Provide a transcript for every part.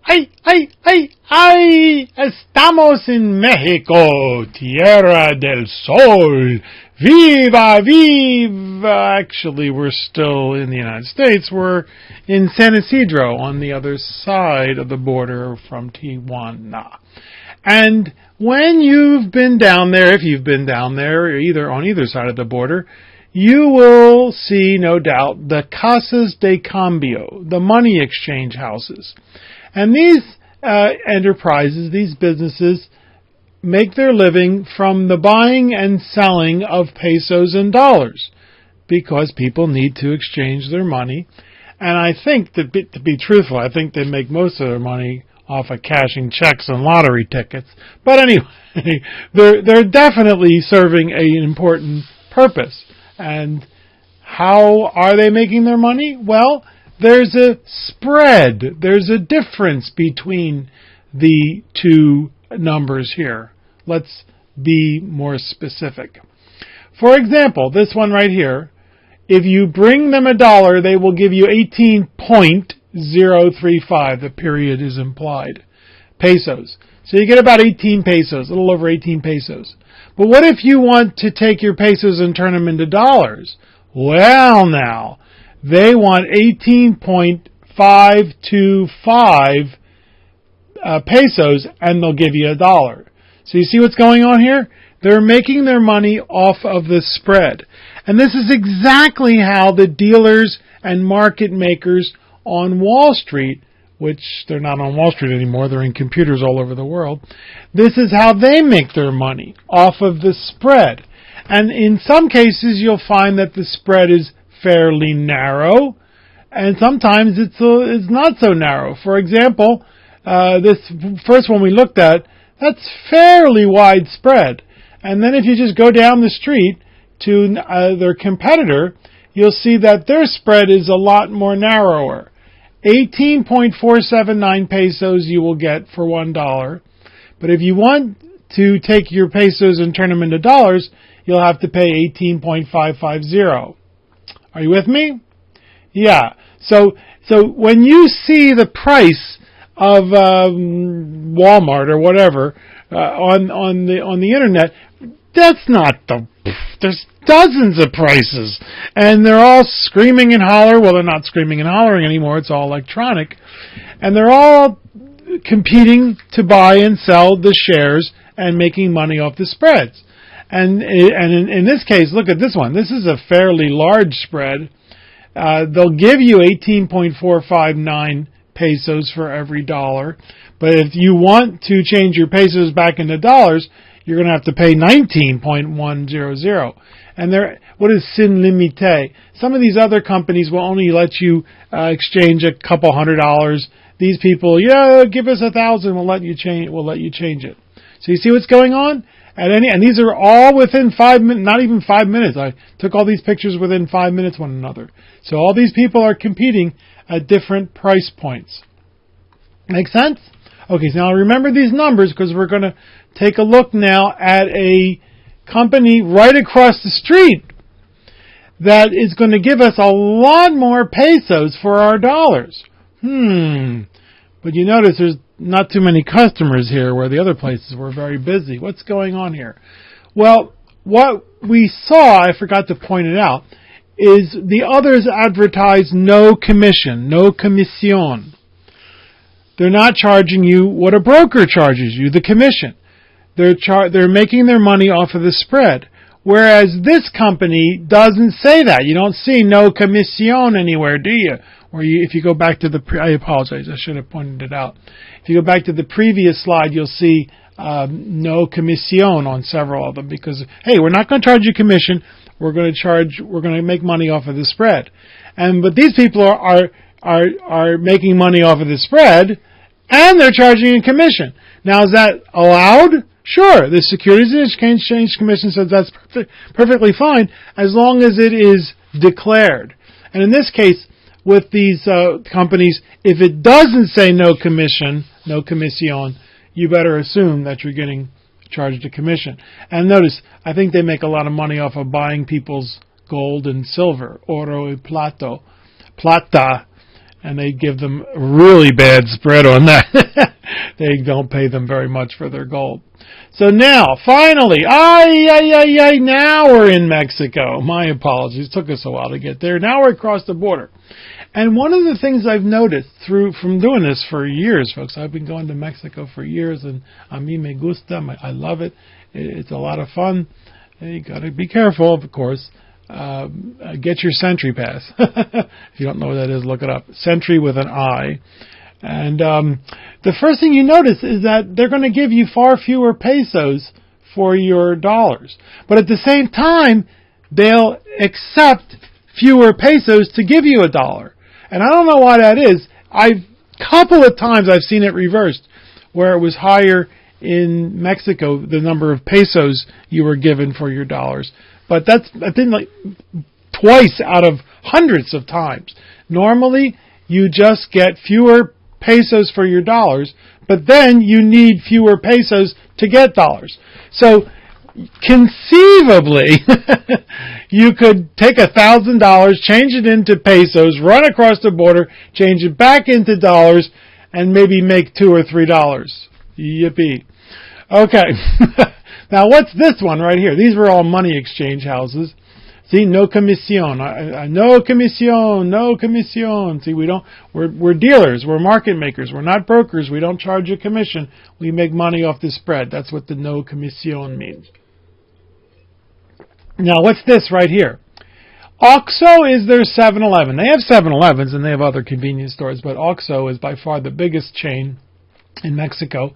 ¡Ay! Estamos en México, tierra del sol. Viva, viva! Actually, we're still in the United States. We're in San Isidro on the other side of the border from Tijuana. And when you've been down there, if you've been down there, either on either side of the border, you will see, no doubt, the Casas de Cambio, the money exchange houses. And these enterprises, these businesses, make their living from the buying and selling of pesos and dollars because people need to exchange their money. And I think, to be truthful, I think they make most of their money off of cashing checks and lottery tickets. But anyway, they're definitely serving an important purpose. And how are they making their money? Well, there's a spread. There's a difference between the two numbers here. Let's be more specific. For example, this one right here, if you bring them $1, they will give you 18.035. The period is implied. Pesos. So you get about 18 pesos, a little over 18 pesos. But what if you want to take your pesos and turn them into dollars? Well, now, they want 18.525 pesos, and they'll give you $1. So you see what's going on here? They're making their money off of the spread. And this is exactly how the dealers and market makers on Wall Street, which they're not on Wall Street anymore, they're in computers all over the world. This is how they make their money, off of the spread. And in some cases, you'll find that the spread is fairly narrow, and sometimes it's not so narrow. For example, this first one we looked at, that's fairly widespread. And then if you just go down the street to their competitor, you'll see that their spread is a lot more narrower. 18.479 pesos you will get for $1. But if you want to take your pesos and turn them into dollars, you'll have to pay 18.550. Are you with me? Yeah. So when you see the price of Walmart or whatever on the internet, that's not there's dozens of prices, and they're all screaming and holler. Well, they're not screaming and hollering anymore. It's all electronic, and they're all competing to buy and sell the shares and making money off the spreads. And in this case, look at this one. This is a fairly large spread. They'll give you 18.459 pesos for every $1. But if you want to change your pesos back into dollars, you're going to have to pay 19.100. And what is sin limité? Some of these other companies will only let you exchange a couple $100. These people, give us 1,000. We'll let you change it. So you see what's going on? And these are all within 5 minutes, not even 5 minutes. I took all these pictures within 5 minutes one another. So all these people are competing at different price points. Make sense? Okay, so now remember these numbers because we're going to take a look now at a company right across the street that is going to give us a lot more pesos for our dollars. But you notice there's not too many customers here where the other places were very busy. What's going on here? Well, what we saw, I forgot to point it out, is the others advertise no commission, no comisión. They're not charging you what a broker charges you, the commission. They're making their money off of the spread. Whereas this company doesn't say that. You don't see no comisión anywhere, do you? Or if you go back to I apologize, I should have pointed it out. If you go back to the previous slide, you'll see no comisión on several of them because, hey, we're not going to charge you commission. We're going to make money off of the spread. But these people are making money off of the spread, and they're charging a commission. Now, is that allowed? Sure. The Securities and Exchange Commission says that's perfectly fine as long as it is declared. And in this case, with these companies, if it doesn't say no commission, no comisión, you better assume that you're getting charged a commission. And notice, I think they make a lot of money off of buying people's gold and silver, oro y plata. and they give them really bad spread on that. They don't pay them very much for their gold. So now, finally, now we're in Mexico. My apologies. It took us a while to get there. Now we're across the border. And one of the things I've noticed from doing this for years, folks, I've been going to Mexico for years, and a mí me gusta. I love it. It's a lot of fun. You got to be careful, of course. Get your Sentry Pass. If you don't know what that is, look it up. Sentry with an I. And the first thing you notice is that they're going to give you far fewer pesos for your dollars. But at the same time, they'll accept fewer pesos to give you $1. And I don't know why that is. Couple of times I've seen it reversed, where it was higher in Mexico, the number of pesos you were given for your dollars. But I think like twice out of hundreds of times. Normally, you just get fewer pesos for your dollars, but then you need fewer pesos to get dollars. So, conceivably, you could take $1,000, change it into pesos, run across the border, change it back into dollars, and maybe make $2 or $3. Yippee. Okay. Now, what's this one right here? These were all money exchange houses. See, no comisión. No comisión. No comisión. See, we're dealers. We're market makers. We're not brokers. We don't charge a commission. We make money off the spread. That's what the no comisión means. Now, what's this right here? Oxxo is their 7-Eleven. They have 7-Elevens and they have other convenience stores, but Oxxo is by far the biggest chain in Mexico.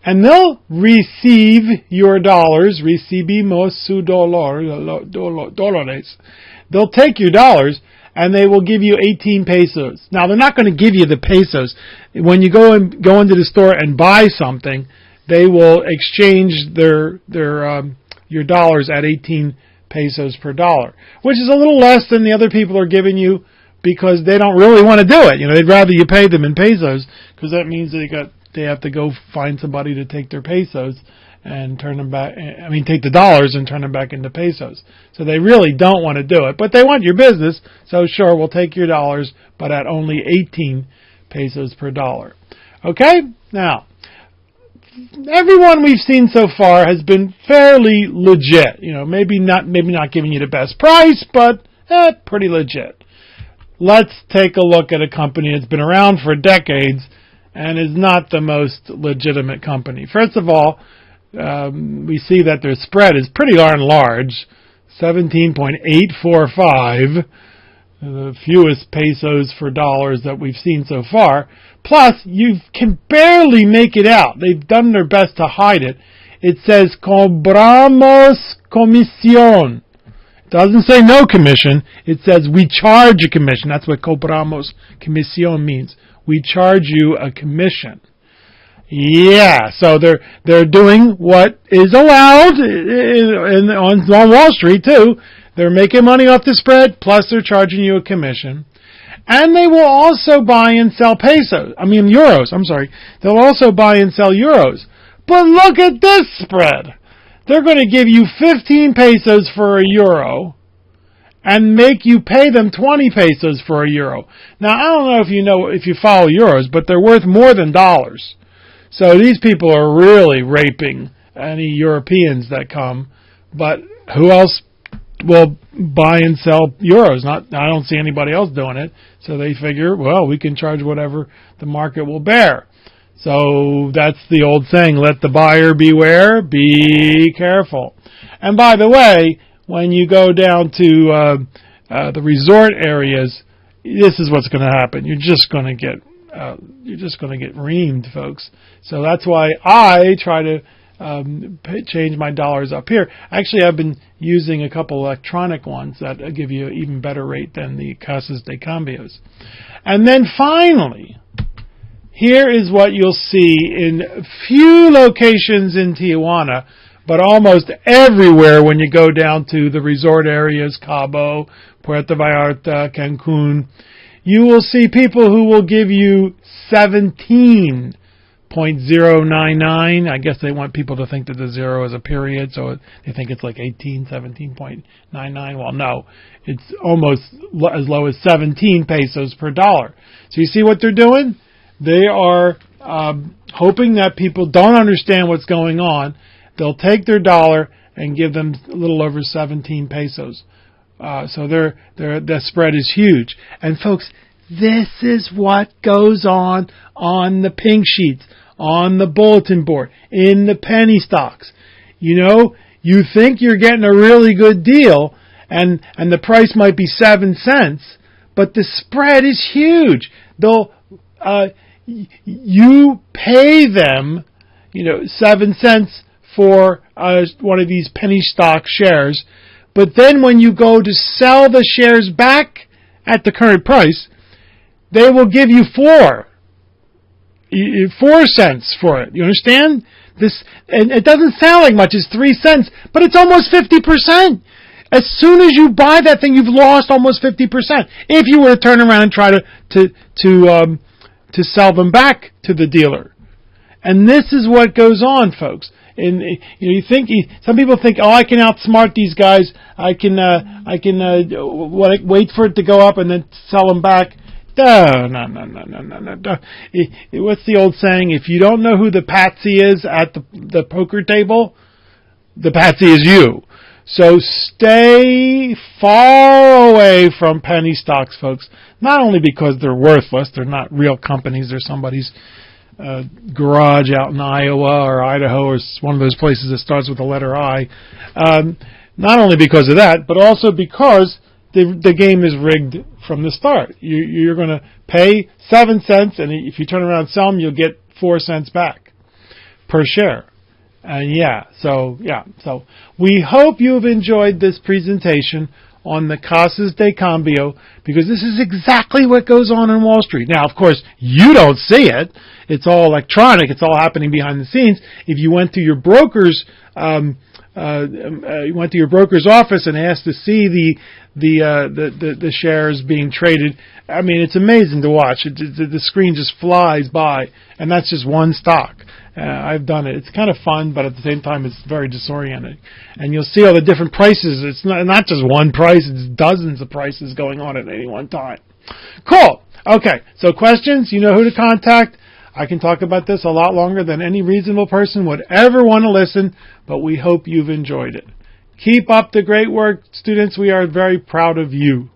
And they'll receive your dollars, recibimos su dólares. They'll take your dollars and they will give you 18 pesos. Now, they're not going to give you the pesos. When you go into the store and buy something, they will exchange your dollars at 18 pesos per dollar, which is a little less than the other people are giving you because they don't really want to do it. They'd rather you pay them in pesos because that means they have to go find somebody to take their pesos and turn them back. Take the dollars and turn them back into pesos. So they really don't want to do it, but they want your business. So sure, we'll take your dollars, but at only 18 pesos per dollar. Okay? Now, everyone we've seen so far has been fairly legit. Maybe not giving you the best price, but pretty legit. Let's take a look at a company that's been around for decades and is not the most legitimate company. First of all, we see that their spread is pretty darn large, 17.845, the fewest pesos for dollars that we've seen so far. Plus, you can barely make it out. They've done their best to hide it. It says, cobramos comisión. It doesn't say no commission. It says we charge a commission. That's what cobramos comisión means. We charge you a commission. Yeah, so they're doing what is allowed on Wall Street too. They're making money off the spread, plus they're charging you a commission. And they will also buy and sell euros. They'll also buy and sell euros. But look at this spread. They're going to give you 15 pesos for a euro and make you pay them 20 pesos for a euro. Now, I don't know if you follow euros, but they're worth more than dollars. So these people are really raping any Europeans that come. But who else will buy and sell euros? I don't see anybody else doing it. So they figure, well, we can charge whatever the market will bear. So that's the old saying, let the buyer beware, be careful. And by the way, when you go down to the resort areas, this is what's going to happen. You're just going to get reamed, folks. So that's why I try to change my dollars up here. Actually, I've been using a couple electronic ones that give you an even better rate than the Casas de Cambios. And then finally, here is what you'll see in few locations in Tijuana, but almost everywhere when you go down to the resort areas, Cabo, Puerto Vallarta, Cancun. You will see people who will give you 17 .099. I guess they want people to think that the 0 is a period, so they think it's like 17.99. Well, no, it's almost as low as 17 pesos per dollar. So you see what they're doing? They are hoping that people don't understand what's going on. They'll take their dollar and give them a little over 17 pesos. So the spread is huge. And folks, this is what goes on the pink sheets, on the bulletin board, in the penny stocks. You know, you think you're getting a really good deal, and the price might be 7 cents, but the spread is huge. They'll you pay them, 7 cents for one of these penny stock shares, but then when you go to sell the shares back at the current price, they will give you 4 cents for it. You understand? This, and it doesn't sound like much. It's 3 cents, but it's almost 50%. As soon as you buy that thing, you've lost almost 50%. If you were to turn around and try to sell them back to the dealer. And this is what goes on, folks. And you think some people think, oh, I can outsmart these guys. I can wait for it to go up and then sell them back. No. What's the old saying? If you don't know who the patsy is at the poker table, the patsy is you. So stay far away from penny stocks, folks. Not only because they're worthless, they're not real companies, they're somebody's garage out in Iowa or Idaho or one of those places that starts with the letter I. Not only because of that, but also because the game is rigged from the start. You're going to pay 7 cents, and if you turn around and sell them, you'll get 4 cents back per share. And so we hope you've enjoyed this presentation on the Casas de Cambio, because this is exactly what goes on in Wall Street. Now, of course, you don't see it. It's all electronic. It's all happening behind the scenes. If you went to your broker's office and asked to see the shares being traded, I mean, it's amazing to watch. The screen just flies by, and that's just one stock. I've done it. It's kind of fun, but at the same time, it's very disorienting. And you'll see all the different prices. It's not just one price. It's dozens of prices going on at any one time. Cool. Okay. So questions? You know who to contact. I can talk about this a lot longer than any reasonable person would ever want to listen, but we hope you've enjoyed it. Keep up the great work, students. We are very proud of you.